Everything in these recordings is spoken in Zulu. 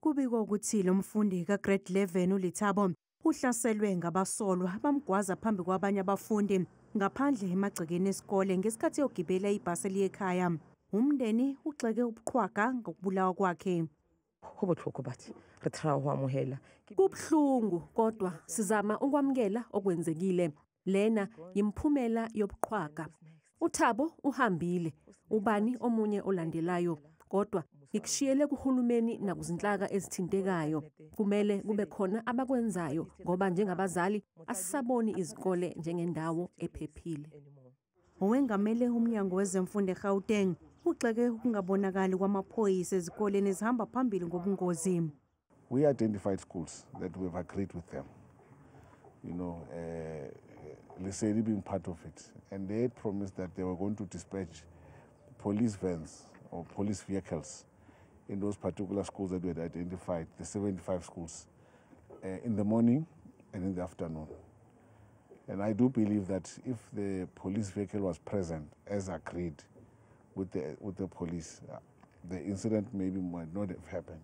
Kubikwa ukuthi lo mfundi ka-grade 11 uLithabo uhlaselwe ngabasolwa bamgwaza phambi kwabanye abafundi ngaphandle emagcekeni esikole ngesikhathi yogibela ibhasi eliye ekhaya. Umndeni ugxeke ubuqhwaga ngokubulawa kwakhe. Kubhlungu kodwa sizama ukwamukela okwenzekile. Lena yimphumela yobuqhwaga. uThabo uhambile, ubani omunye olandelayo, kodwa ngikushiyele kuhulumeni nakuzinhlaka ezithintekayo. Kumele kube khona abakwenzayo ngoba njengabazali asisaboni izikole njengendawo ephephile. Owengamele umnyango wezemfundo eGauteng ugxeke ukungabonakali kwamaphoyisa ezikoleni ezihamba phambili ngobungozi. We identified schools that we have agreed with them. Lesedi being part of it, and they had promised that they were going to dispatch police vans or police vehicles in those particular schools that we had identified, the 75 schools, in the morning and in the afternoon. And I do believe that if the police vehicle was present as agreed with the police, the incident maybe might not have happened.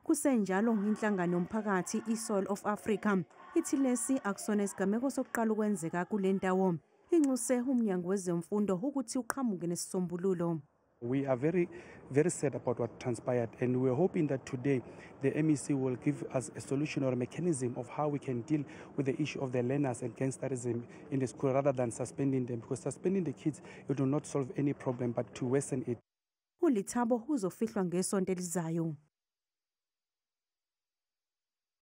Kusenjalo inhlangano yomphakathi iSoil of Africa ithi lesi akusona isigameko sokuqala ukwenzeka kule ndawo. Inxuse umnyango wezemfundo ukuthi uqhamuke nesisombululo. We are very, very sad about what transpired, and we're hoping that today the MEC will give us a solution or a mechanism of how we can deal with the issue of the learners and gangsterism in the school rather than suspending them, because suspending the kids, it will not solve any problem but to worsen it. uLithabo uzofihlwa ngesonto elizayo.